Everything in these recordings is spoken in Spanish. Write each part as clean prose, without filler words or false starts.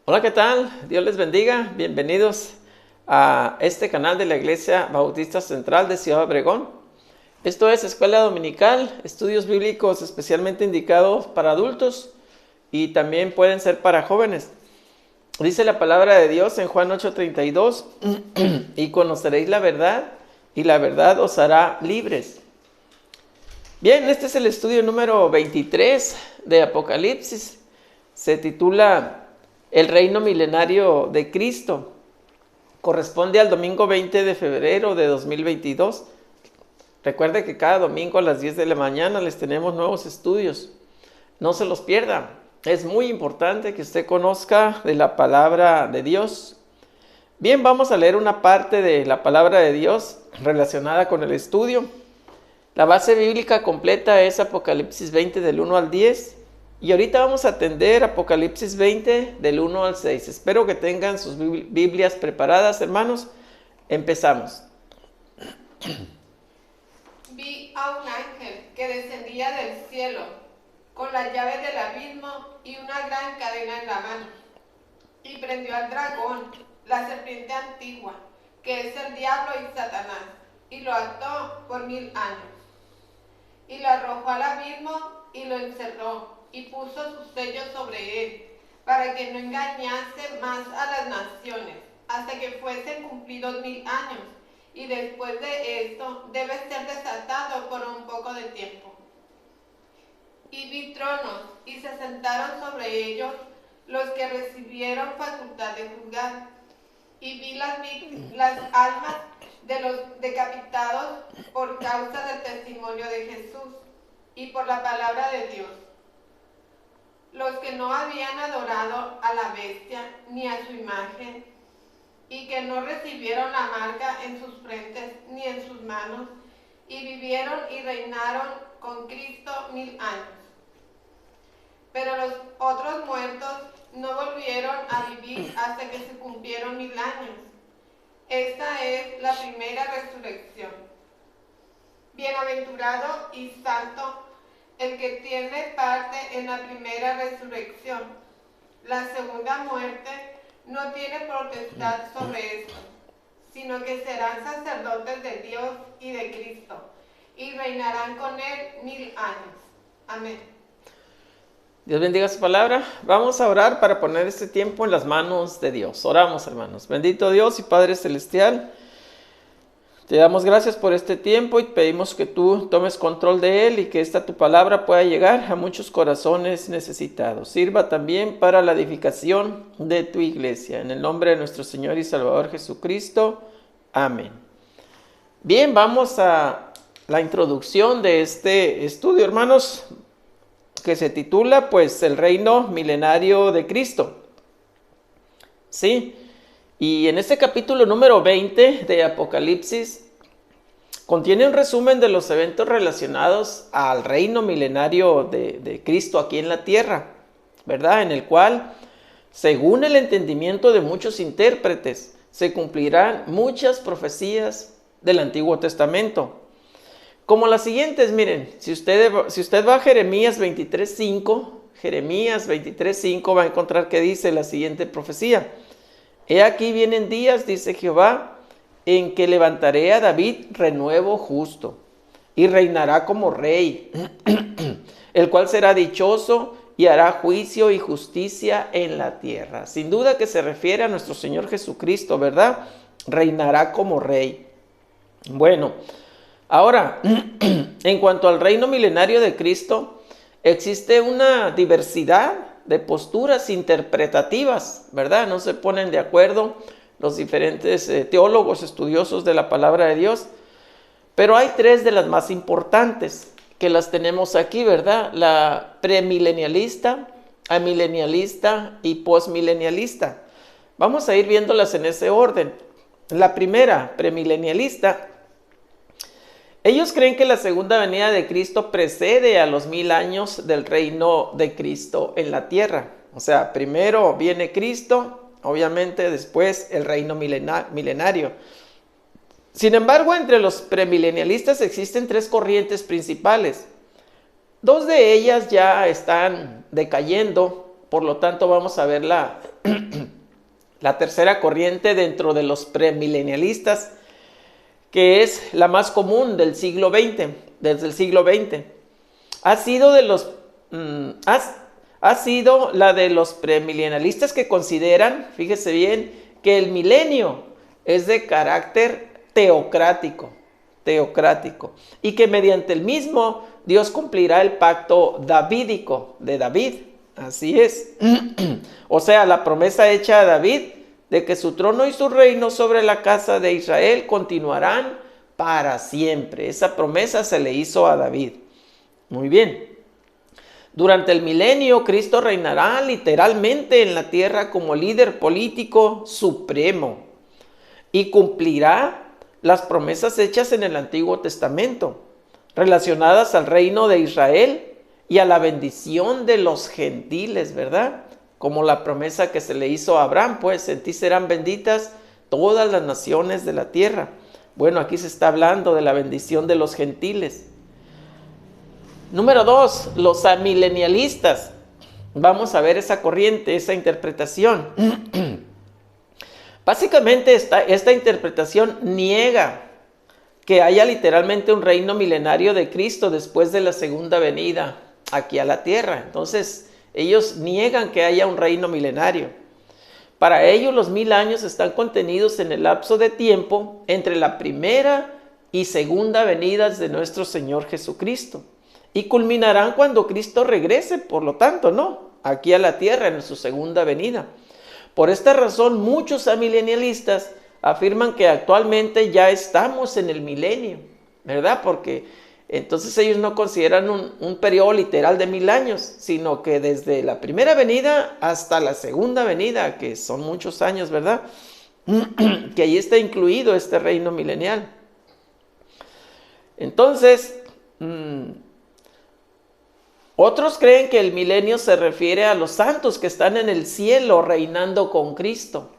Hola, ¿qué tal? Dios les bendiga. Bienvenidos a este canal de la Iglesia Bautista Central de Ciudad Obregón. Esto es Escuela Dominical, estudios bíblicos especialmente indicados para adultos y también pueden ser para jóvenes. Dice la palabra de Dios en Juan 8:32, y conoceréis la verdad, y la verdad os hará libres. Bien, este es el estudio número 23 de Apocalipsis. Se titula El reino milenario de Cristo. Corresponde al domingo 20 de febrero de 2022. Recuerde que cada domingo a las 10 de la mañana les tenemos nuevos estudios. No se los pierda. Es muy importante que usted conozca de la palabra de Dios. Bien, vamos a leer una parte de la palabra de Dios relacionada con el estudio. La base bíblica completa es Apocalipsis 20 del 1 al 10. Y ahorita vamos a atender Apocalipsis 20 del 1 al 6. Espero que tengan sus Biblias preparadas, hermanos. Empezamos. Vi a un ángel que descendía del cielo con las llaves del abismo y una gran cadena en la mano. Y prendió al dragón, la serpiente antigua, que es el diablo y Satanás, y lo ató por 1000 años. Y lo arrojó al abismo y lo encerró, y puso sus sellos sobre él, para que no engañase más a las naciones, hasta que fuesen cumplidos 1000 años, y después de esto debe ser desatado por un poco de tiempo. Y vi tronos, y se sentaron sobre ellos los que recibieron facultad de juzgar, y vi las almas de los decapitados por causa del testimonio de Jesús y por la palabra de Dios, los que no habían adorado a la bestia ni a su imagen, y que no recibieron la marca en sus frentes ni en sus manos, y vivieron y reinaron con Cristo 1000 años. Pero los otros muertos no volvieron a vivir hasta que se cumplieron 1000 años. Esta es la primera resurrección. Bienaventurado y santo el que tiene parte en la primera resurrección. La segunda muerte no tiene potestad sobre esto, sino que serán sacerdotes de Dios y de Cristo, y reinarán con él 1000 años. Amén. Dios bendiga su palabra. Vamos a orar para poner este tiempo en las manos de Dios. Oramos, hermanos. Bendito Dios y Padre Celestial, te damos gracias por este tiempo y pedimos que tú tomes control de él y que esta tu palabra pueda llegar a muchos corazones necesitados. Sirva también para la edificación de tu iglesia. En el nombre de nuestro Señor y Salvador Jesucristo. Amén. Bien, vamos a la introducción de este estudio, hermanos, que se titula, pues, El reino milenario de Cristo. Sí. Y en este capítulo número 20 de Apocalipsis contiene un resumen de los eventos relacionados al reino milenario de Cristo aquí en la tierra, ¿verdad? En el cual, según el entendimiento de muchos intérpretes, se cumplirán muchas profecías del Antiguo Testamento. Como las siguientes, miren, si usted va a Jeremías 23:5, va a encontrar que dice la siguiente profecía. He aquí vienen días, dice Jehová, en que levantaré a David renuevo justo, y reinará como rey, el cual será dichoso y hará juicio y justicia en la tierra. Sin duda que se refiere a nuestro Señor Jesucristo, ¿verdad? Reinará como rey. Bueno, ahora, en cuanto al reino milenario de Cristo, existe una diversidad de posturas interpretativas, ¿verdad? No se ponen de acuerdo los diferentes teólogos estudiosos de la palabra de Dios, pero hay tres de las más importantes que las tenemos aquí, ¿verdad? La premilenialista, amilenialista y postmilenialista. Vamos a ir viéndolas en ese orden. La primera, premilenialista, ellos creen que la segunda venida de Cristo precede a los 1000 años del reino de Cristo en la tierra. O sea, primero viene Cristo, obviamente después el reino milenario. Sin embargo, entre los premilenialistas existen tres corrientes principales. Dos de ellas ya están decayendo por lo tanto vamos a ver la tercera corriente dentro de los premilenialistas, que es la más común del siglo XX, desde el siglo XX. Ha sido la de los premilenialistas que consideran, fíjese bien, que el milenio es de carácter teocrático, y que mediante el mismo Dios cumplirá el pacto davídico de David. Así es. O sea, la promesa hecha a David de que su trono y su reino sobre la casa de Israel continuarán para siempre. Esa promesa se le hizo a David. Muy bien. Durante el milenio, Cristo reinará literalmente en la tierra como líder político supremo y cumplirá las promesas hechas en el Antiguo Testamento, relacionadas al reino de Israel y a la bendición de los gentiles, ¿verdad? Como la promesa que se le hizo a Abraham, pues en ti serán benditas todas las naciones de la tierra. Bueno, aquí se está hablando de la bendición de los gentiles. Número 2, los amilenialistas. Vamos a ver esa corriente, esa interpretación. Básicamente esta interpretación niega que haya literalmente un reino milenario de Cristo después de la segunda venida aquí a la tierra. Entonces, ellos niegan que haya un reino milenario. Para ellos, los 1000 años están contenidos en el lapso de tiempo entre la primera y segunda venidas de nuestro Señor Jesucristo. Y culminarán cuando Cristo regrese, por lo tanto, ¿no? Aquí a la tierra en su segunda venida. Por esta razón, muchos amilenialistas afirman que actualmente ya estamos en el milenio, ¿verdad? Porque entonces ellos no consideran un periodo literal de 1000 años, sino que desde la primera venida hasta la segunda venida, que son muchos años, ¿verdad? Que ahí está incluido este reino milenial. Entonces, otros creen que el milenio se refiere a los santos que están en el cielo reinando con Cristo.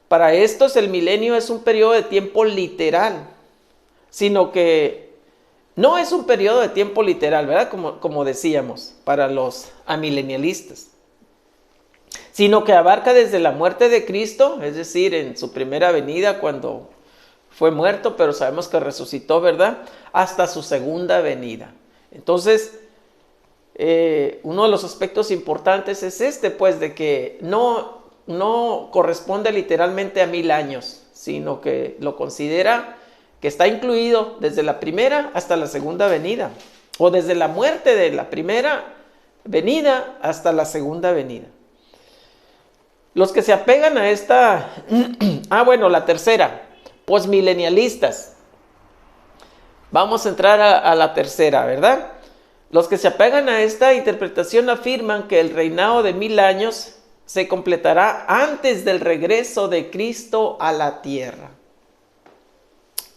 Para estos el milenio es un periodo de tiempo literal, sino que no es un periodo de tiempo literal, ¿verdad? Como decíamos, para los amilenialistas, sino que abarca desde la muerte de Cristo, es decir, en su primera venida cuando fue muerto, pero sabemos que resucitó, ¿verdad? Hasta su segunda venida. Entonces, uno de los aspectos importantes es pues de que no corresponde literalmente a 1000 años, sino que lo considera que está incluido desde la primera hasta la segunda venida, o desde la muerte de la primera venida hasta la segunda venida. Los que se apegan a esta, la tercera, posmilenialistas. Vamos a entrar a la tercera, ¿verdad? Los que se apegan a esta interpretación afirman que el reinado de 1000 años se completará antes del regreso de Cristo a la tierra.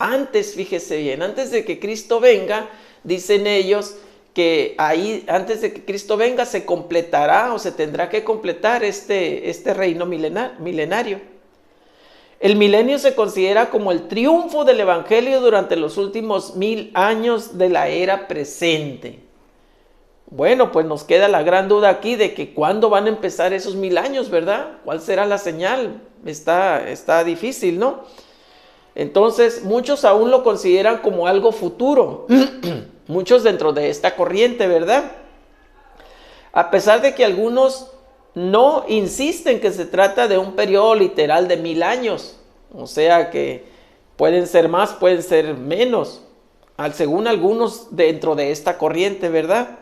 Antes, fíjese bien, antes de que Cristo venga, dicen ellos que ahí, antes de que Cristo venga, se completará o se tendrá que completar este reino milenario. El milenio se considera como el triunfo del evangelio durante los últimos 1000 años de la era presente. Bueno, pues nos queda la gran duda aquí de que cuándo van a empezar esos 1000 años, ¿verdad? ¿Cuál será la señal? Está difícil, ¿no? Entonces, muchos aún lo consideran como algo futuro. Muchos dentro de esta corriente, ¿verdad? A pesar de que algunos no insisten que se trata de un periodo literal de 1000 años. O sea que pueden ser más, pueden ser menos. Según algunos dentro de esta corriente, ¿verdad?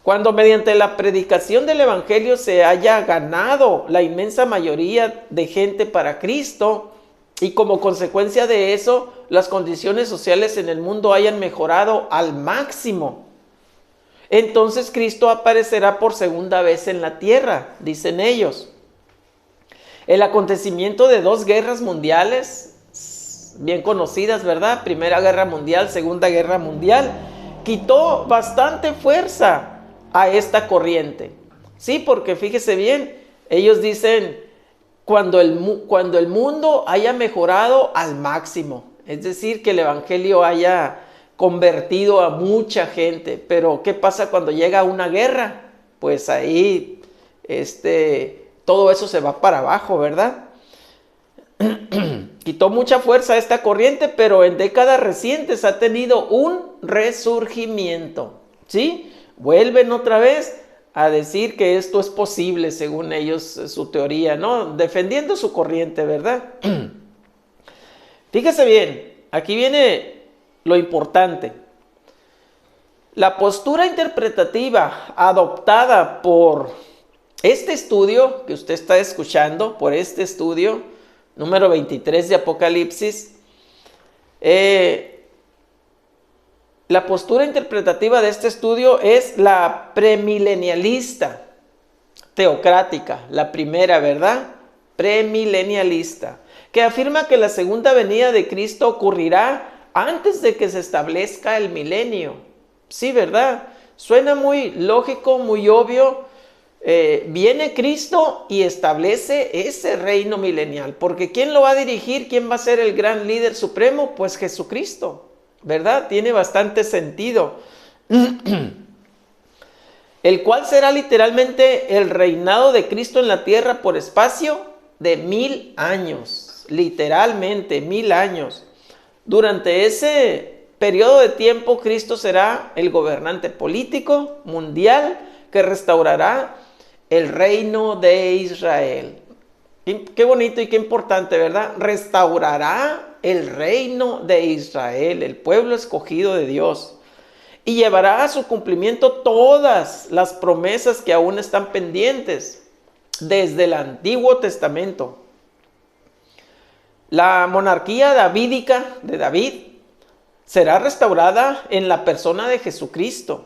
Cuando mediante la predicación del evangelio se haya ganado la inmensa mayoría de gente para Cristo y como consecuencia de eso las condiciones sociales en el mundo hayan mejorado al máximo, entonces Cristo aparecerá por segunda vez en la tierra, dicen ellos. El acontecimiento de 2 guerras mundiales, bien conocidas, ¿verdad? Primera Guerra Mundial, Segunda Guerra Mundial, quitó bastante fuerza a esta corriente. Sí, porque fíjese bien, ellos dicen cuando el mundo haya mejorado al máximo, es decir, que el evangelio haya convertido a mucha gente. Pero ¿qué pasa cuando llega una guerra? Pues ahí todo eso se va para abajo, ¿verdad? Quitó mucha fuerza esta corriente, pero en décadas recientes ha tenido un resurgimiento, ¿sí? Vuelven otra vez a decir que esto es posible, según ellos, su teoría, ¿no? Defendiendo su corriente, ¿verdad? Fíjese bien, aquí viene lo importante. La postura interpretativa adoptada por este estudio que usted está escuchando, por este estudio número 23 de Apocalipsis, la postura interpretativa de este estudio es la premilenialista teocrática, la primera, ¿verdad? Premilenialista, que afirma que la segunda venida de Cristo ocurrirá antes de que se establezca el milenio. Sí, ¿verdad? Suena muy lógico, muy obvio. Viene Cristo y establece ese reino milenial, porque ¿quién lo va a dirigir? ¿Quién va a ser el gran líder supremo? Pues Jesucristo, ¿verdad? Tiene bastante sentido. El cual será literalmente el reinado de Cristo en la tierra por espacio de 1000 años, literalmente 1000 años. Durante ese periodo de tiempo, Cristo será el gobernante político mundial que restaurará el reino de Israel. Qué bonito y qué importante, ¿verdad? Restaurará el reino de Israel, el pueblo escogido de Dios, y llevará a su cumplimiento todas las promesas que aún están pendientes desde el Antiguo Testamento. La monarquía davídica de David será restaurada en la persona de Jesucristo.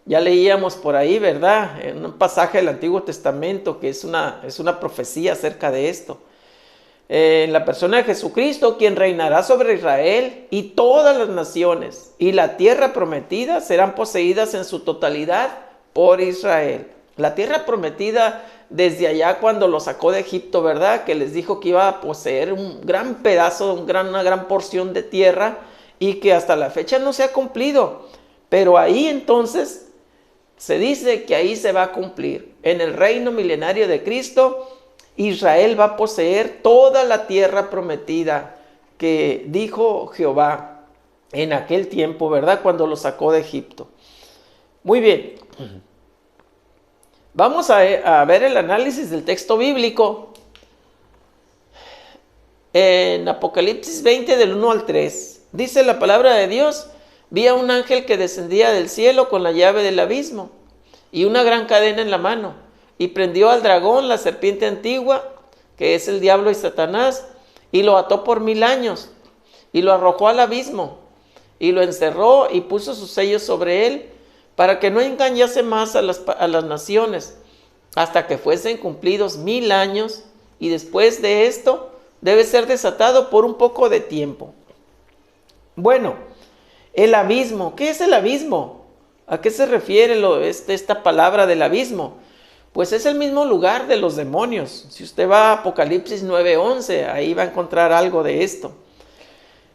Ya leíamos por ahí, ¿verdad? En un pasaje del Antiguo Testamento que es una profecía acerca de esto. En la persona de Jesucristo, quien reinará sobre Israel y todas las naciones, y la tierra prometida serán poseídas en su totalidad por Israel. La tierra prometida desde allá cuando lo sacó de Egipto, ¿verdad? Que les dijo que iba a poseer un gran pedazo, una gran porción de tierra, y que hasta la fecha no se ha cumplido. Pero ahí entonces se dice que ahí se va a cumplir. En el reino milenario de Cristo, Israel va a poseer toda la tierra prometida que dijo Jehová en aquel tiempo, ¿verdad? Cuando lo sacó de Egipto. Muy bien. Vamos a ver el análisis del texto bíblico. En Apocalipsis 20 del 1 al 3, dice la palabra de Dios: vi a un ángel que descendía del cielo con la llave del abismo y una gran cadena en la mano, y prendió al dragón, la serpiente antigua, que es el diablo y Satanás, y lo ató por 1000 años, y lo arrojó al abismo, y lo encerró y puso sus sellos sobre él, para que no engañase más a las naciones, hasta que fuesen cumplidos 1000 años, y después de esto debe ser desatado por un poco de tiempo. Bueno, el abismo, ¿qué es el abismo? ¿A qué se refiere esta palabra del abismo? Pues es el mismo lugar de los demonios. Si usted va a Apocalipsis 9:11, ahí va a encontrar algo de esto.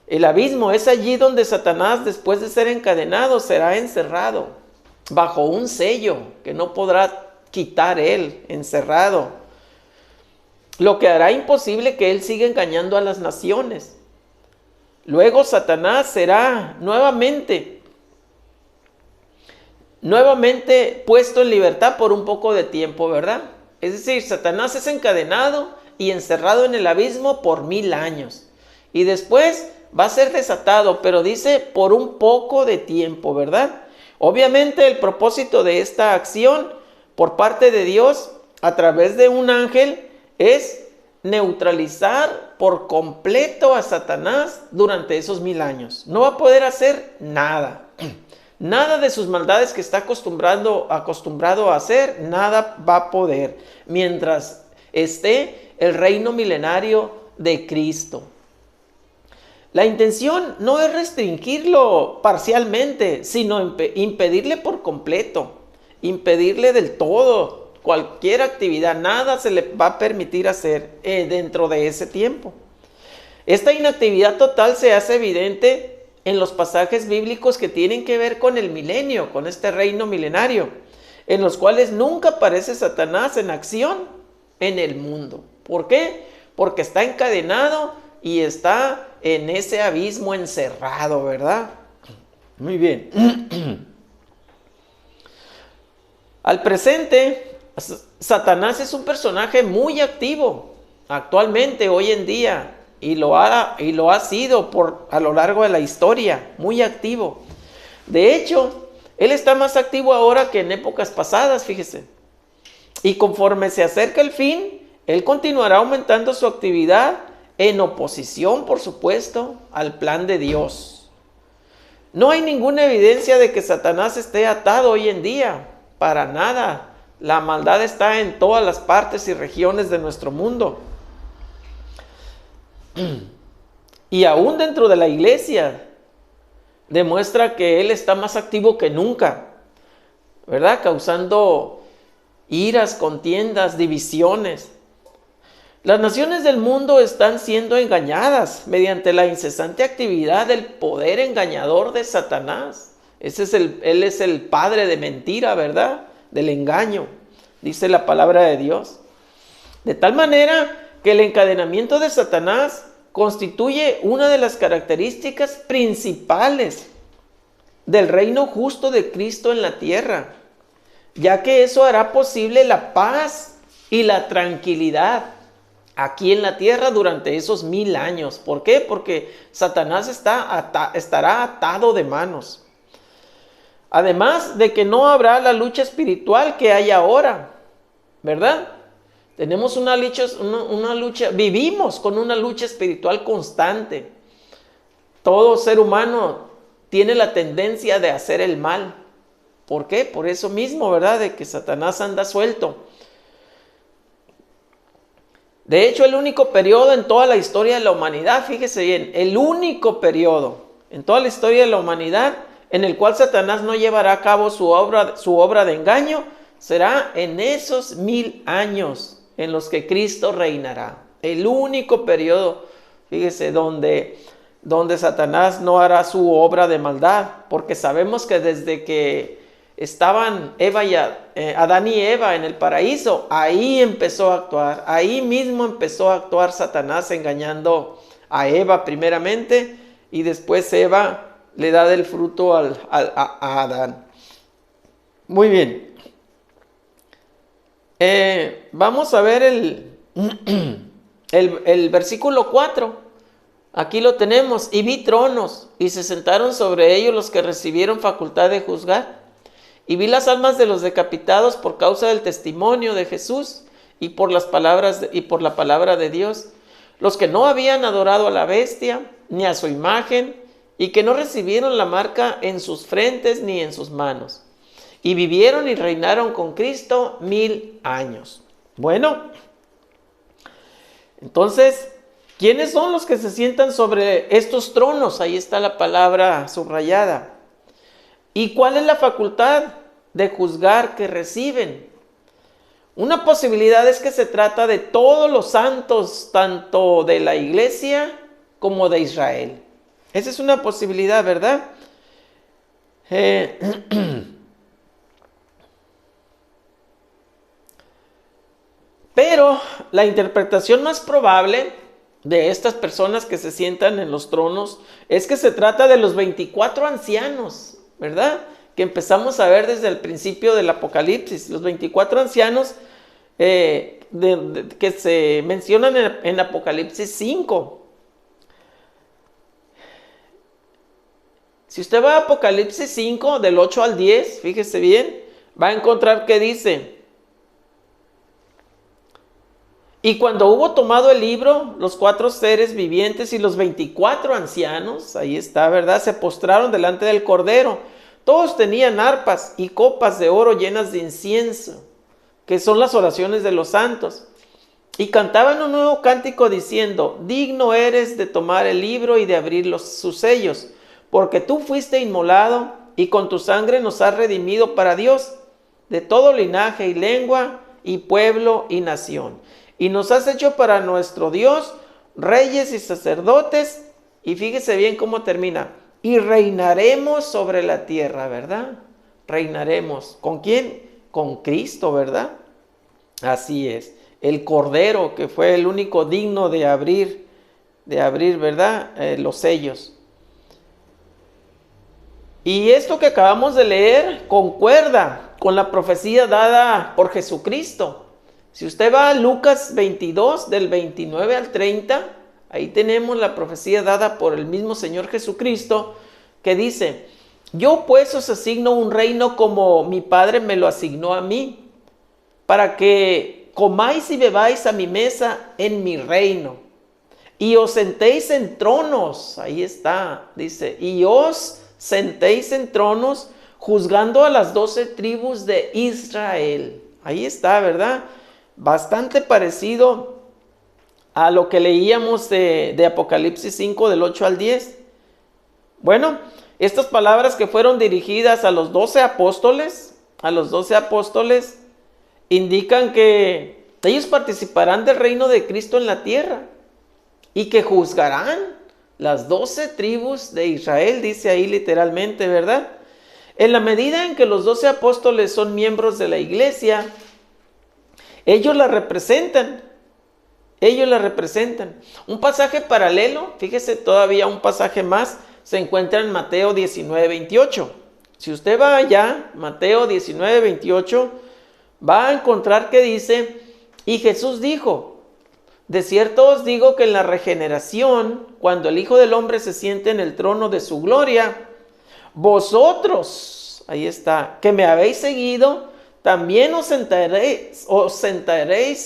El abismo es allí donde Satanás, después de ser encadenado, será encerrado bajo un sello que no podrá quitar él, encerrado, lo que hará imposible que él siga engañando a las naciones. Luego Satanás será nuevamente puesto en libertad por un poco de tiempo, ¿verdad? Es decir, Satanás es encadenado y encerrado en el abismo por 1000 años. Y después va a ser desatado, pero dice por un poco de tiempo, ¿verdad? Obviamente el propósito de esta acción por parte de Dios a través de un ángel es neutralizar por completo a Satanás durante esos 1000 años. No va a poder hacer nada. Nada de sus maldades que está acostumbrado a hacer, nada va a poder, mientras esté el reino milenario de Cristo. La intención no es restringirlo parcialmente, sino impedirle por completo, impedirle del todo cualquier actividad. Nada se le va a permitir hacer dentro de ese tiempo. Esta inactividad total se hace evidente en los pasajes bíblicos que tienen que ver con el milenio, con este reino milenario. en los cuales nunca aparece Satanás en acción en el mundo. ¿Por qué? Porque está encadenado y está en ese abismo encerrado, ¿verdad? Muy bien. Al presente, Satanás es un personaje muy activo actualmente, hoy en día, y lo ha sido a lo largo de la historia, muy activo. De hecho, él está más activo ahora que en épocas pasadas, fíjese. Y conforme se acerca el fin, él continuará aumentando su actividad en oposición, por supuesto, al plan de Dios. No hay ninguna evidencia de que Satanás esté atado hoy en día, para nada. La maldad está en todas las partes y regiones de nuestro mundo. Y aún dentro de la iglesia, demuestra que él está más activo que nunca, ¿verdad? Causando iras, contiendas, divisiones. Las naciones del mundo están siendo engañadas mediante la incesante actividad del poder engañador de Satanás. Él es el padre de mentira, ¿verdad? Del engaño, dice la palabra de Dios. De tal manera que el encadenamiento de Satanás constituye una de las características principales del reino justo de Cristo en la tierra, ya que eso hará posible la paz y la tranquilidad aquí en la tierra durante esos 1000 años. ¿Por qué? Porque Satanás estará atado de manos. Además de que no habrá la lucha espiritual que hay ahora, ¿verdad? Tenemos una lucha, vivimos con una lucha espiritual constante. Todo ser humano tiene la tendencia de hacer el mal. ¿Por qué? Por eso mismo, ¿verdad? De que Satanás anda suelto. De hecho, el único periodo en toda la historia de la humanidad, fíjese bien, el único periodo en toda la historia de la humanidad en el cual Satanás no llevará a cabo su obra de engaño, será en esos 1000 años en los que Cristo reinará. El único periodo, fíjese, donde Satanás no hará su obra de maldad, porque sabemos que desde que estaban Adán y Eva en el paraíso, ahí empezó a actuar, ahí mismo empezó a actuar Satanás engañando a Eva primeramente, y después Eva le da del fruto a Adán. Muy bien. Vamos a ver el versículo 4. Aquí lo tenemos. Y vi tronos, y se sentaron sobre ellos los que recibieron facultad de juzgar. Y vi las almas de los decapitados por causa del testimonio de Jesús y por la palabra de Dios, los que no habían adorado a la bestia ni a su imagen, y que no recibieron la marca en sus frentes ni en sus manos. Y vivieron y reinaron con Cristo 1000 años. Bueno, entonces, ¿quiénes son los que se sientan sobre estos tronos? Ahí está la palabra subrayada. ¿Y cuál es la facultad de juzgar que reciben? Una posibilidad es que se trata de todos los santos, tanto de la iglesia como de Israel. Esa es una posibilidad, ¿verdad? Pero la interpretación más probable de estas personas que se sientan en los tronos es que se trata de los 24 ancianos, ¿verdad? Que empezamos a ver desde el principio del Apocalipsis. Los 24 ancianos que se mencionan en Apocalipsis 5. Si usted va a Apocalipsis 5, del 8 al 10, fíjese bien, va a encontrar que dice: y cuando hubo tomado el libro, los 4 seres vivientes y los 24 ancianos, ahí está, ¿verdad?, se postraron delante del Cordero. Todos tenían arpas y copas de oro llenas de incienso, que son las oraciones de los santos. Y cantaban un nuevo cántico diciendo: digno eres de tomar el libro y de abrir sus sellos, porque tú fuiste inmolado y con tu sangre nos has redimido para Dios, de todo linaje y lengua y pueblo y nación. Y nos has hecho para nuestro Dios reyes y sacerdotes. Y fíjese bien cómo termina: y reinaremos sobre la tierra, ¿verdad? Reinaremos. ¿Con quién? con Cristo, ¿verdad? Así es. El Cordero, que fue el único digno de abrir, ¿verdad? Los sellos. Y esto que acabamos de leer concuerda con la profecía dada por Jesucristo. Si usted va a Lucas 22, del 29 al 30, ahí tenemos la profecía dada por el mismo Señor Jesucristo, que dice: yo pues os asigno un reino como mi Padre me lo asignó a mí, para que comáis y bebáis a mi mesa en mi reino, y os sentéis en tronos. Ahí está, dice, y os sentéis en tronos juzgando a las 12 tribus de Israel. Ahí está, ¿verdad? Bastante parecido a lo que leíamos de Apocalipsis 5 del 8 al 10. Bueno, estas palabras que fueron dirigidas a los 12 apóstoles, indican que ellos participarán del reino de Cristo en la tierra y que juzgarán las 12 tribus de Israel, dice ahí literalmente, ¿verdad? En la medida en que los 12 apóstoles son miembros de la iglesia, ellos la representan. Un pasaje paralelo, fíjese, todavía un pasaje más, se encuentra en Mateo 19, 28. Si usted va allá, Mateo 19, 28, va a encontrar que dice: y Jesús dijo, de cierto os digo que en la regeneración, cuando el Hijo del Hombre se siente en el trono de su gloria, vosotros, ahí está, que me habéis seguido, también os sentaréis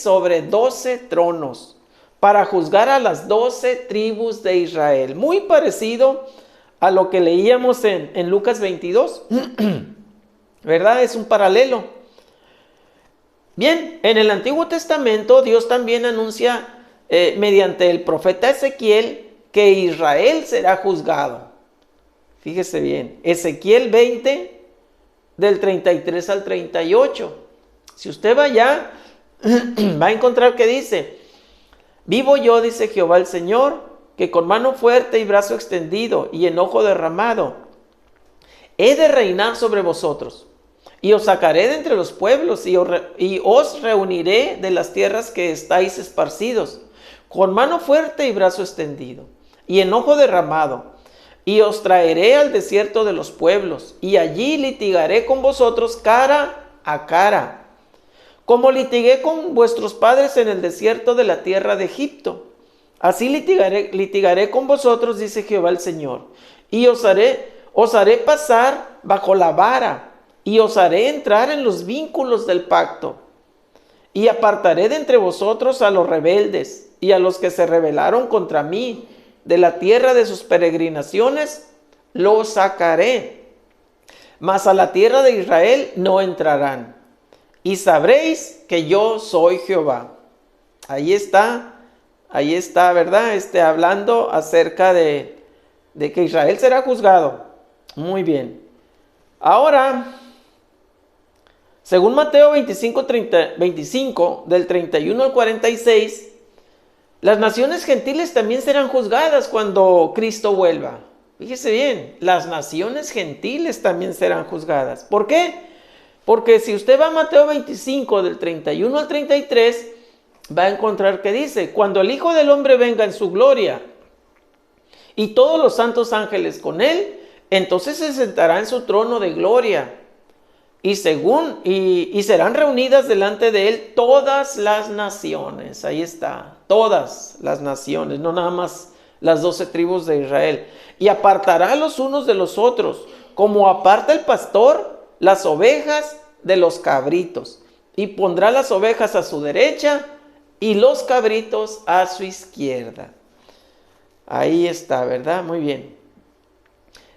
sobre 12 tronos para juzgar a las 12 tribus de Israel. Muy parecido a lo que leíamos en Lucas 22, ¿verdad? Es un paralelo. Bien, en el Antiguo Testamento Dios también anuncia mediante el profeta Ezequiel que Israel será juzgado. Fíjese bien, Ezequiel 20 del 33 al 38. Si usted va allá, va a encontrar que dice: vivo yo, dice Jehová el Señor, que con mano fuerte y brazo extendido y enojo derramado he de reinar sobre vosotros, y os sacaré de entre los pueblos, y os reuniré de las tierras que estáis esparcidos, con mano fuerte y brazo extendido, y enojo derramado, y os traeré al desierto de los pueblos, y allí litigaré con vosotros cara a cara, como litigué con vuestros padres en el desierto de la tierra de Egipto. Así litigaré con vosotros, dice Jehová el Señor, y os haré pasar bajo la vara, y os haré entrar en los vínculos del pacto, y apartaré de entre vosotros a los rebeldes, y a los que se rebelaron contra mí, de la tierra de sus peregrinaciones, los sacaré, mas a la tierra de Israel no entrarán, y sabréis que yo soy Jehová. Ahí está, ¿verdad? Hablando acerca de que Israel será juzgado. Muy bien. Ahora, según Mateo 25, del 31 al 46, las naciones gentiles también serán juzgadas cuando Cristo vuelva. Fíjese bien, las naciones gentiles también serán juzgadas. ¿Por qué? Porque si usted va a Mateo 25, del 31 al 33, va a encontrar que dice: cuando el Hijo del Hombre venga en su gloria y todos los santos ángeles con él, entonces se sentará en su trono de gloria, y serán reunidas delante de él todas las naciones. Ahí está, todas las naciones, no nada más las 12 tribus de Israel. Y apartará los unos de los otros, como aparta el pastor las ovejas de los cabritos, y pondrá las ovejas a su derecha y los cabritos a su izquierda. Ahí está, ¿verdad? Muy bien.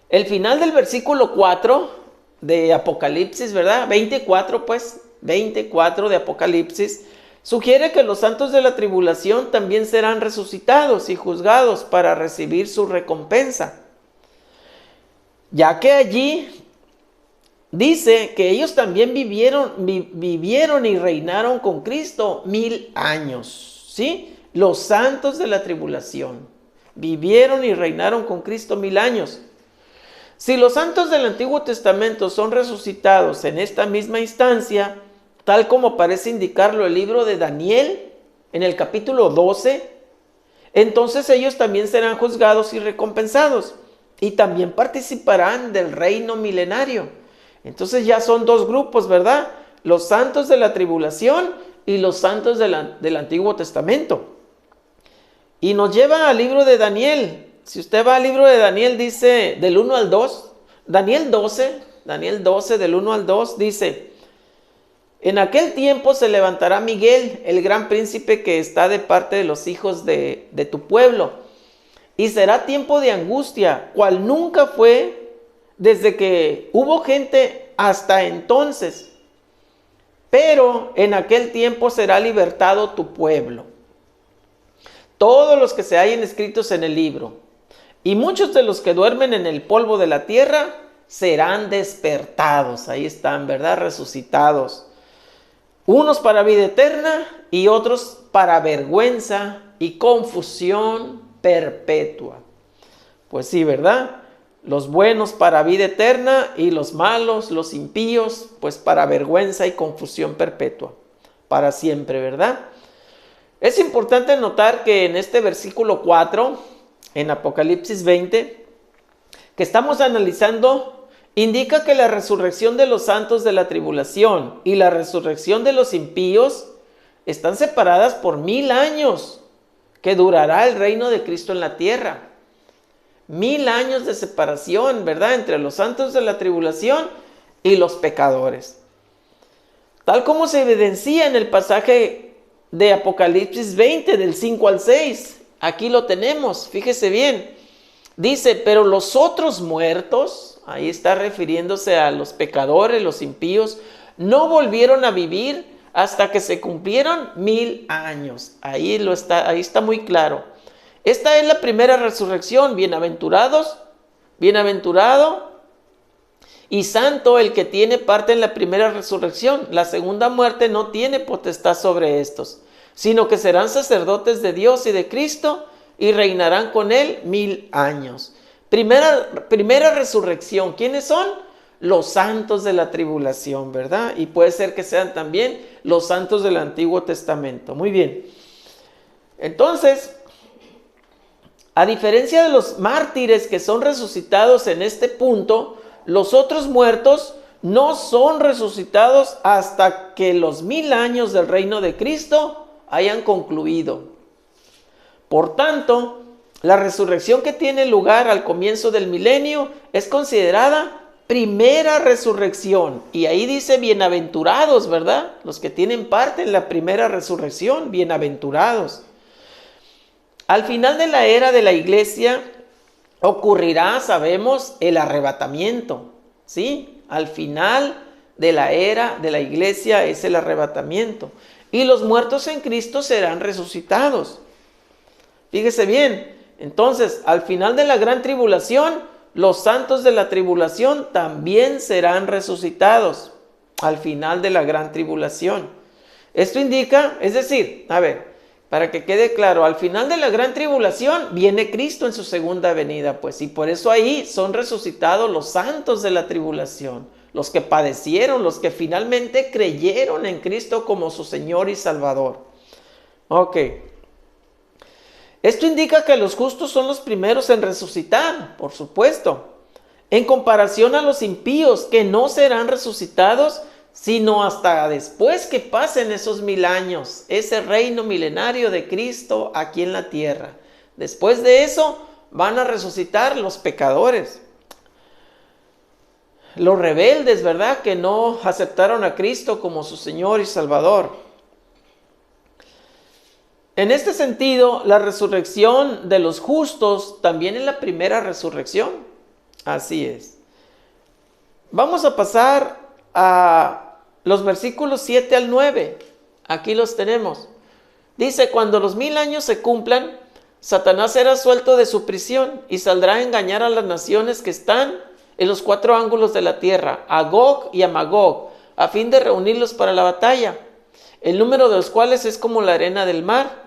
El final del versículo 4 de Apocalipsis, ¿verdad? 24 de Apocalipsis, sugiere que los santos de la tribulación también serán resucitados y juzgados para recibir su recompensa, ya que allí dice que ellos también vivieron y reinaron con Cristo 1000 años, ¿sí? Los santos de la tribulación vivieron y reinaron con Cristo 1000 años. Si los santos del Antiguo Testamento son resucitados en esta misma instancia, tal como parece indicarlo el libro de Daniel en el capítulo 12, entonces ellos también serán juzgados y recompensados y también participarán del reino milenario. Entonces ya son dos grupos, ¿verdad? Los santos de la tribulación y los santos del Antiguo Testamento. Y nos lleva al libro de Daniel. Si usted va al libro de Daniel, dice del 1 al 2, Daniel 12 del 1 al 2 dice: en aquel tiempo se levantará Miguel, el gran príncipe que está de parte de los hijos de tu pueblo, y será tiempo de angustia, cual nunca fue desde que hubo gente hasta entonces. Pero en aquel tiempo será libertado tu pueblo, todos los que se hallen escritos en el libro, y muchos de los que duermen en el polvo de la tierra serán despertados. Ahí están, ¿verdad? Resucitados. Unos para vida eterna y otros para vergüenza y confusión perpetua. Pues sí, ¿verdad? Los buenos para vida eterna y los malos, los impíos, pues para vergüenza y confusión perpetua. Para siempre, ¿verdad? Es importante notar que en este versículo 4, en Apocalipsis 20, que estamos analizando, indica que la resurrección de los santos de la tribulación y la resurrección de los impíos están separadas por 1000 años, que durará el reino de Cristo en la tierra. 1000 años de separación, ¿verdad?, entre los santos de la tribulación y los pecadores. Tal como se evidencia en el pasaje de Apocalipsis 20, del 5 al 6. Aquí lo tenemos, fíjese bien. Dice: pero los otros muertos, ahí está refiriéndose a los pecadores, los impíos, no volvieron a vivir hasta que se cumplieron 1000 años. Ahí está muy claro. Esta es la primera resurrección. Bienaventurado y santo el que tiene parte en la primera resurrección. La segunda muerte no tiene potestad sobre estos, sino que serán sacerdotes de Dios y de Cristo y reinarán con él 1000 años. Primera resurrección. ¿Quiénes son? Los santos de la tribulación, ¿verdad? Y puede ser que sean también los santos del Antiguo Testamento. Muy bien. Entonces, a diferencia de los mártires que son resucitados en este punto, los otros muertos no son resucitados hasta que los 1000 años del reino de Cristo hayan concluido. Por tanto, la resurrección que tiene lugar al comienzo del milenio es considerada primera resurrección. Y ahí dice bienaventurados, ¿verdad? Los que tienen parte en la primera resurrección, bienaventurados. Al final de la era de la iglesia ocurrirá, sabemos, el arrebatamiento, ¿sí? Al final de la era de la iglesia es el arrebatamiento. Y los muertos en Cristo serán resucitados. Fíjese bien, entonces, al final de la gran tribulación, los santos de la tribulación también serán resucitados. Al final de la gran tribulación. Esto indica, es decir, a ver, para que quede claro, al final de la gran tribulación viene Cristo en su segunda venida, pues, y por eso ahí son resucitados los santos de la tribulación, los que padecieron, los que finalmente creyeron en Cristo como su Señor y Salvador. Ok. Esto indica que los justos son los primeros en resucitar, por supuesto, en comparación a los impíos, que no serán resucitados sino hasta después que pasen esos 1000 años, ese reino milenario de Cristo aquí en la tierra. Después de eso van a resucitar los pecadores, los rebeldes, ¿verdad?, que no aceptaron a Cristo como su Señor y Salvador. En este sentido, la resurrección de los justos también es la primera resurrección. Así es. Vamos a pasar a los versículos 7 al 9. Aquí los tenemos. Dice: cuando los 1000 años se cumplan, Satanás será suelto de su prisión y saldrá a engañar a las naciones que están en los 4 ángulos de la tierra, a Gog y a Magog, a fin de reunirlos para la batalla, el número de los cuales es como la arena del mar.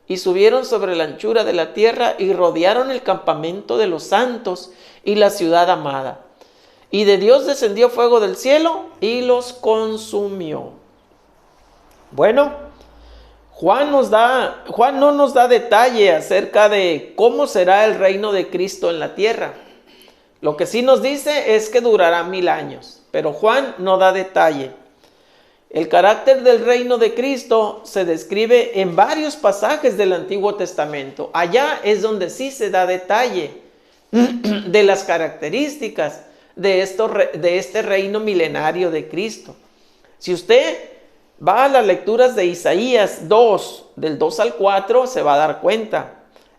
Y subieron sobre la anchura de la tierra y rodearon el campamento de los santos y la ciudad amada. Y de Dios descendió fuego del cielo y los consumió. Bueno, Juan no nos da detalle acerca de cómo será el reino de Cristo en la tierra. Lo que sí nos dice es que durará 1000 años, pero Juan no da detalle. El carácter del reino de Cristo se describe en varios pasajes del Antiguo Testamento. Allá es donde sí se da detalle de las características de este reino milenario de Cristo. Si usted va a las lecturas de Isaías 2, del 2 al 4, se va a dar cuenta.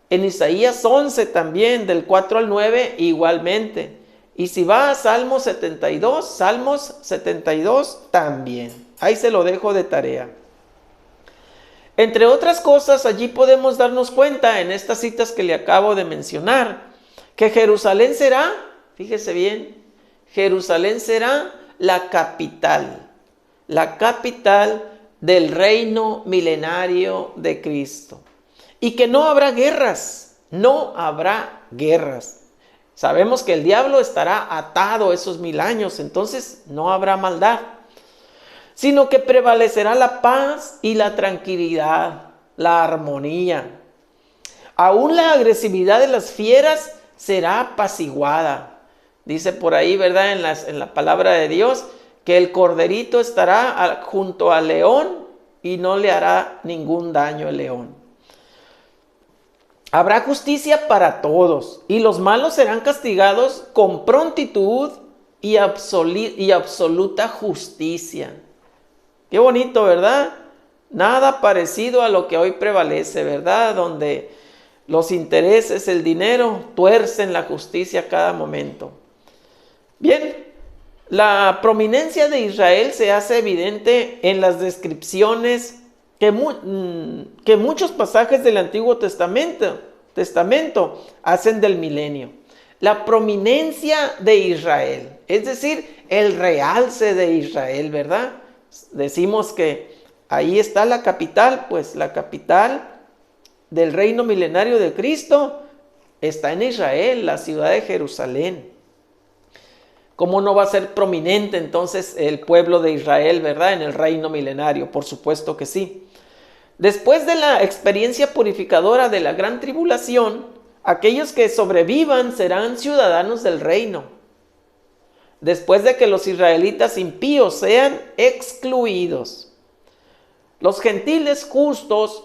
En Isaías 11 también, del 4 al 9, igualmente. Y si va a Salmos 72 también. Ahí se lo dejo de tarea. Entre otras cosas, allí podemos darnos cuenta en estas citas que le acabo de mencionar, que Jerusalén será, fíjese bien, Jerusalén será la capital del reino milenario de Cristo. Y que no habrá guerras. Sabemos que el diablo estará atado esos 1000 años, entonces no habrá maldad, sino que prevalecerá la paz y la tranquilidad, la armonía. Aún la agresividad de las fieras será apaciguada. Dice por ahí, ¿verdad? En la palabra de Dios, que el corderito estará junto al león y no le hará ningún daño el león. Habrá justicia para todos y los malos serán castigados con prontitud y absoluta justicia. Qué bonito, ¿verdad? Nada parecido a lo que hoy prevalece, ¿verdad? Donde los intereses, el dinero, tuercen la justicia a cada momento. Bien, la prominencia de Israel se hace evidente en las descripciones que muchos pasajes del Antiguo Testamento hacen del milenio. La prominencia de Israel, es decir, el realce de Israel, ¿verdad? Decimos que ahí está la capital, pues la capital del reino milenario de Cristo está en Israel, la ciudad de Jerusalén. ¿Cómo no va a ser prominente entonces el pueblo de Israel, verdad, en el reino milenario? Por supuesto que sí. Después de la experiencia purificadora de la gran tribulación, aquellos que sobrevivan serán ciudadanos del reino. Después de que los israelitas impíos sean excluidos, los gentiles justos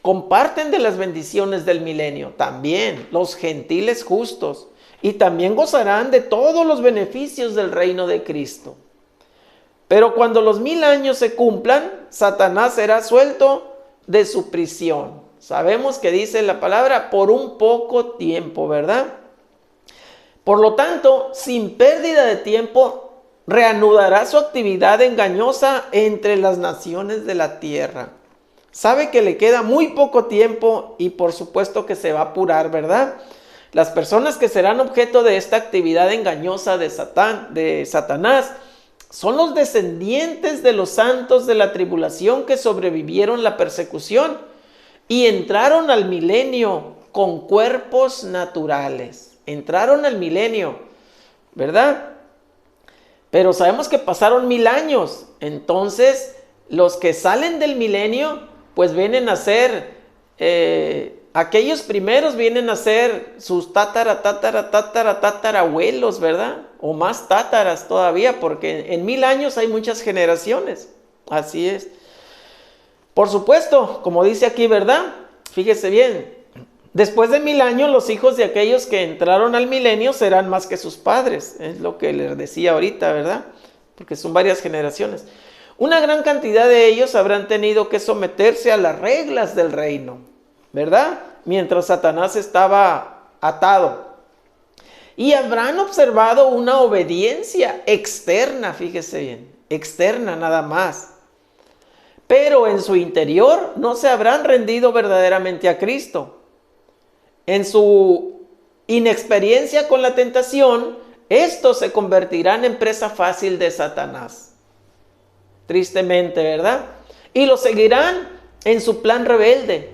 comparten de las bendiciones del milenio. También los gentiles justos. Y también gozarán de todos los beneficios del reino de Cristo. Pero cuando los 1000 años se cumplan, Satanás será suelto de su prisión. Sabemos que dice la palabra por un poco tiempo, ¿verdad? Por lo tanto, sin pérdida de tiempo, reanudará su actividad engañosa entre las naciones de la tierra. Sabe que le queda muy poco tiempo y por supuesto que se va a apurar, ¿verdad? Las personas que serán objeto de esta actividad engañosa de Satanás son los descendientes de los santos de la tribulación que sobrevivieron la persecución y entraron al milenio con cuerpos naturales. Entraron al milenio, ¿verdad? Pero sabemos que pasaron 1000 años. Entonces, los que salen del milenio, pues vienen a ser, aquellos primeros vienen a ser sus tatarabuelos, ¿verdad? O más tátaras todavía, porque en 1000 años hay muchas generaciones. Así es. Por supuesto, como dice aquí, ¿verdad? Fíjese bien. Después de 1000 años, los hijos de aquellos que entraron al milenio serán más que sus padres. Es lo que les decía ahorita, ¿verdad? Porque son varias generaciones. Una gran cantidad de ellos habrán tenido que someterse a las reglas del reino, ¿verdad? Mientras Satanás estaba atado. Y habrán observado una obediencia externa, fíjese bien, externa nada más. Pero en su interior no se habrán rendido verdaderamente a Cristo. En su inexperiencia con la tentación, estos se convertirán en presa fácil de Satanás. Tristemente, ¿verdad? Y lo seguirán en su plan rebelde.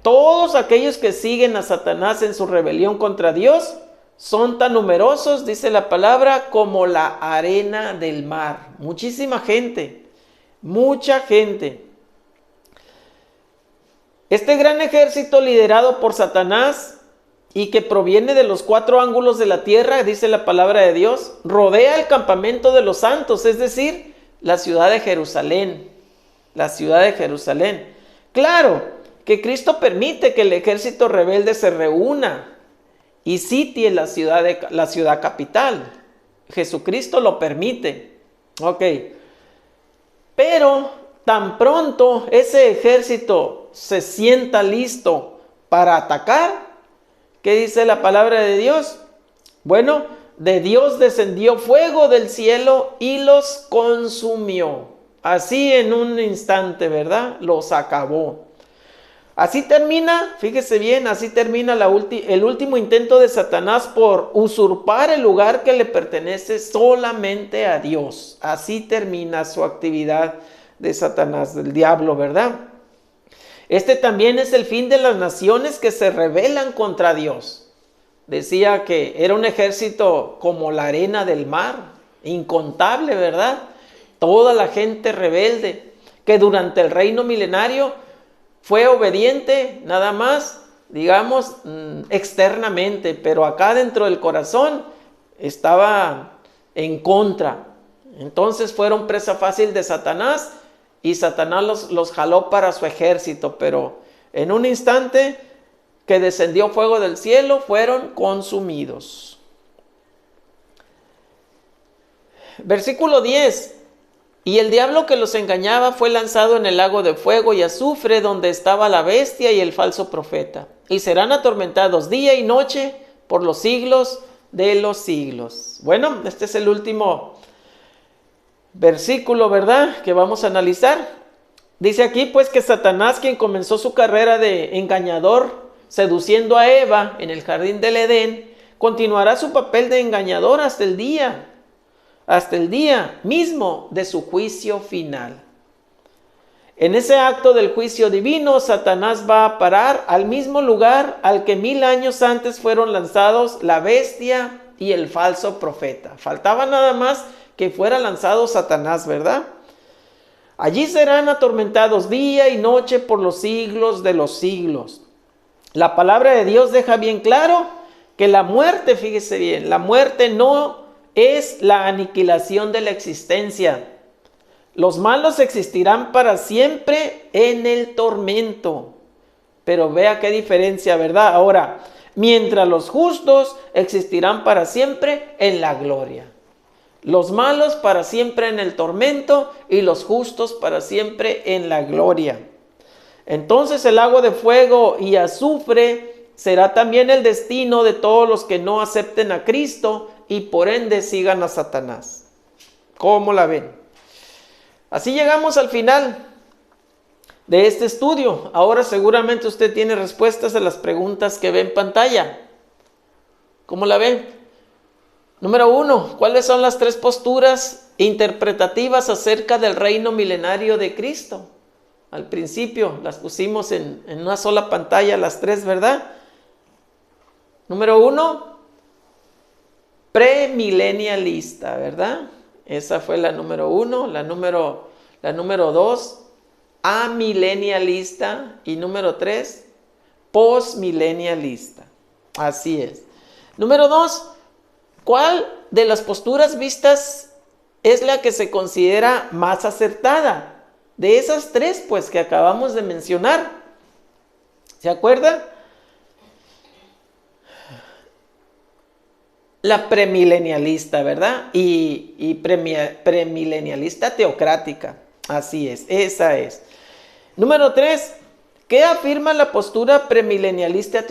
Todos aquellos que siguen a Satanás en su rebelión contra Dios son tan numerosos, dice la palabra, como la arena del mar. Muchísima gente, mucha gente. Este gran ejército liderado por Satanás y que proviene de los 4 ángulos de la tierra, dice la palabra de Dios, rodea el campamento de los santos, es decir, la ciudad de Jerusalén. La ciudad de Jerusalén. Claro que Cristo permite que el ejército rebelde se reúna y sitie la ciudad capital. Jesucristo lo permite. Ok. Pero tan pronto ese ejército se sienta listo para atacar, ¿qué dice la palabra de Dios? Bueno, de Dios descendió fuego del cielo y los consumió. Así en un instante, ¿verdad? Los acabó. Así termina, fíjese bien, así termina el último intento de Satanás por usurpar el lugar que le pertenece solamente a Dios. Así termina su actividad de Satanás, del diablo, ¿verdad? Este también es el fin de las naciones que se rebelan contra Dios. Decía que era un ejército como la arena del mar, incontable, ¿verdad? Toda la gente rebelde que durante el reino milenario fue obediente nada más, digamos, externamente, pero acá dentro del corazón estaba en contra. Entonces fueron presa fácil de Satanás y Satanás los jaló para su ejército, pero en un instante que descendió fuego del cielo fueron consumidos. Versículo 10. Y el diablo que los engañaba fue lanzado en el lago de fuego y azufre, donde estaba la bestia y el falso profeta. Y serán atormentados día y noche por los siglos de los siglos. Bueno, este es el último versículo, ¿verdad?, que vamos a analizar. Dice aquí, pues, que Satanás, quien comenzó su carrera de engañador, seduciendo a Eva en el jardín del Edén, continuará su papel de engañador hasta el día mismo de su juicio final. En ese acto del juicio divino, Satanás va a parar al mismo lugar al que 1000 años antes fueron lanzados la bestia y el falso profeta. Faltaba nada más que fuera lanzado Satanás, ¿verdad? Allí serán atormentados día y noche por los siglos de los siglos. La palabra de Dios deja bien claro que la muerte, fíjese bien, la muerte no es la aniquilación de la existencia. Los malos existirán para siempre en el tormento. Pero vea qué diferencia, ¿verdad? Ahora, mientras los justos existirán para siempre en la gloria. Los malos para siempre en el tormento y los justos para siempre en la gloria. Entonces el lago de fuego y azufre será también el destino de todos los que no acepten a Cristo y por ende sigan a Satanás. ¿Cómo la ven? Así llegamos al final de este estudio. Ahora seguramente usted tiene respuestas a las preguntas que ve en pantalla. ¿Cómo la ven? Número 1, ¿cuáles son las 3 posturas interpretativas acerca del reino milenario de Cristo? Al principio las pusimos en una sola pantalla, las 3, ¿verdad? Número 1, premilenialista, ¿verdad? Esa fue la número 1. La número 2, amilenialista. Y número 3, postmilenialista. Así es. Número 2, ¿cuál de las posturas vistas es la que se considera más acertada? De esas 3, pues, que acabamos de mencionar. ¿Se acuerdan? La premilenialista, ¿verdad? Y premilenialista teocrática. Así es, esa es. Número 3, ¿qué afirma la postura premilenialista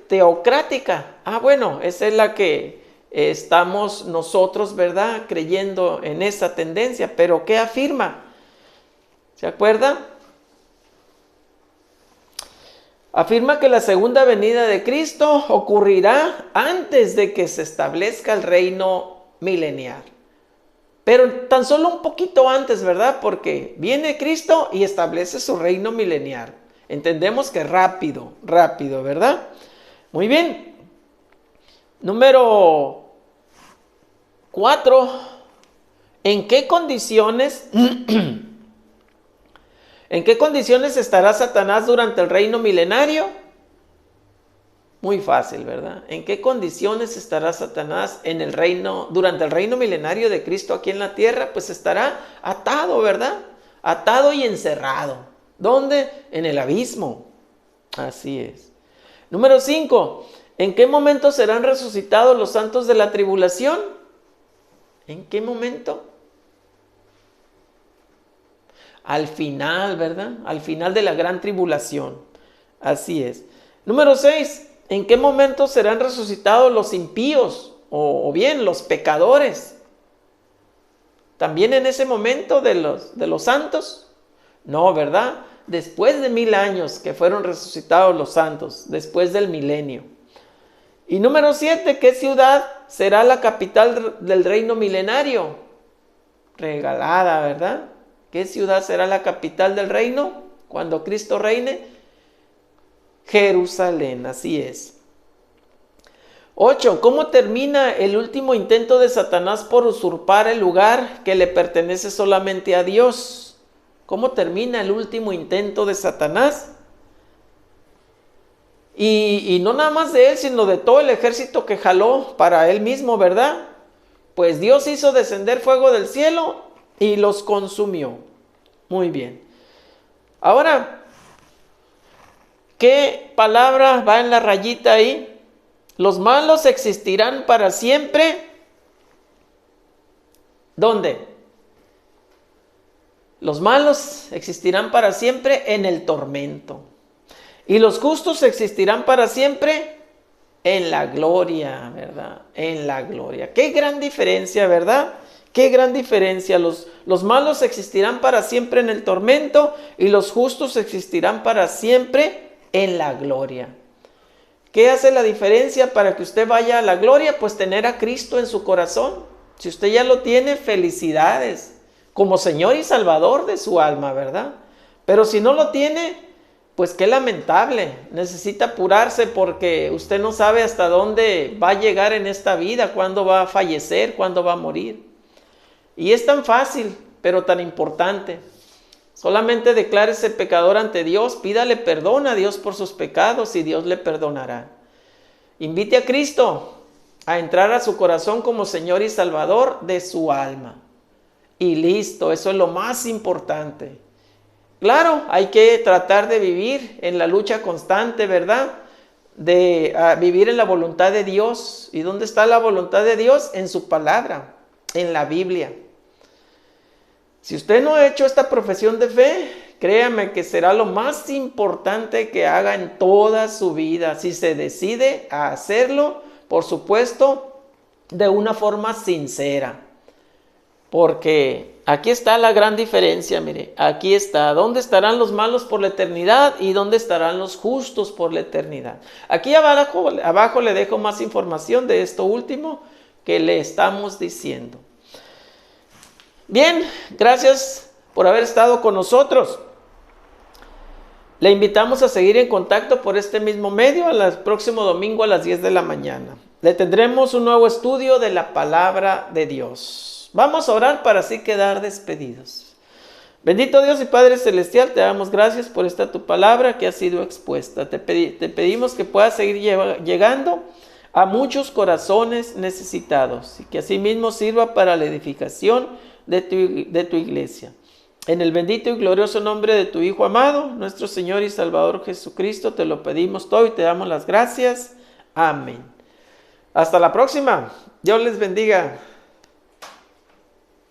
teocrática? Bueno, esa es la que estamos nosotros, ¿verdad?, creyendo en esa tendencia. Pero ¿qué afirma? ¿Se acuerda? Afirma que la segunda venida de Cristo ocurrirá antes de que se establezca el reino milenial. Pero tan solo un poquito antes, ¿verdad? Porque viene Cristo y establece su reino milenial. Entendemos que rápido, ¿verdad? Muy bien. Número 4. ¿En qué condiciones estará Satanás durante el reino milenario? Muy fácil, ¿verdad? ¿En qué condiciones estará Satanás durante el reino milenario de Cristo aquí en la tierra? Pues estará atado, ¿verdad? Atado y encerrado. ¿Dónde? En el abismo. Así es. Número 5. ¿En qué momento serán resucitados los santos de la tribulación? ¿En qué momento? Al final, ¿verdad? Al final de la gran tribulación. Así es. Número 6. ¿En qué momento serán resucitados los impíos o bien los pecadores? ¿También en ese momento de los santos? No, ¿verdad? Después de 1000 años que fueron resucitados los santos, después del milenio. Y número 7, ¿qué ciudad será la capital del reino milenario? Regalada, ¿verdad? ¿Qué ciudad será la capital del reino cuando Cristo reine? Jerusalén, así es. 8. ¿Cómo termina el último intento de Satanás por usurpar el lugar que le pertenece solamente a Dios? ¿Cómo termina el último intento de Satanás? Y no nada más de él, sino de todo el ejército que jaló para él mismo, ¿verdad? Pues Dios hizo descender fuego del cielo y los consumió. Muy bien. Ahora, ¿qué palabra va en la rayita ahí? Los malos existirán para siempre. ¿Dónde? Los malos existirán para siempre en el tormento. Y los justos existirán para siempre en la gloria, ¿verdad? En la gloria. Qué gran diferencia, ¿verdad? Qué gran diferencia. Los malos existirán para siempre en el tormento y los justos existirán para siempre en la gloria. ¿Qué hace la diferencia para que usted vaya a la gloria? Pues tener a Cristo en su corazón. Si usted ya lo tiene, felicidades, como Señor y Salvador de su alma, ¿verdad? Pero si no lo tiene, pues qué lamentable. Necesita apurarse porque usted no sabe hasta dónde va a llegar en esta vida, cuándo va a fallecer, cuándo va a morir. Y es tan fácil, pero tan importante. Solamente declárese pecador ante Dios, pídale perdón a Dios por sus pecados y Dios le perdonará. Invite a Cristo a entrar a su corazón como Señor y Salvador de su alma. Y listo, eso es lo más importante. Claro, hay que tratar de vivir en la lucha constante, ¿verdad? De vivir en la voluntad de Dios. ¿Y dónde está la voluntad de Dios? En su palabra, en la Biblia. Si usted no ha hecho esta profesión de fe, créame que será lo más importante que haga en toda su vida. Si se decide a hacerlo, por supuesto, de una forma sincera. Porque aquí está la gran diferencia, mire, aquí está. ¿Dónde estarán los malos por la eternidad y dónde estarán los justos por la eternidad? Aquí abajo le dejo más información de esto último que le estamos diciendo. Bien, gracias por haber estado con nosotros. Le invitamos a seguir en contacto por este mismo medio el próximo domingo a las 10 de la mañana. Le tendremos un nuevo estudio de la palabra de Dios. Vamos a orar para así quedar despedidos. Bendito Dios y Padre Celestial, te damos gracias por esta tu palabra que ha sido expuesta. Te pedimos que puedas seguir llegando a muchos corazones necesitados y que asimismo sirva para la edificación de tu iglesia. En el bendito y glorioso nombre de tu Hijo amado, nuestro Señor y Salvador Jesucristo, te lo pedimos todo y te damos las gracias. Amén. Hasta la próxima. Dios les bendiga.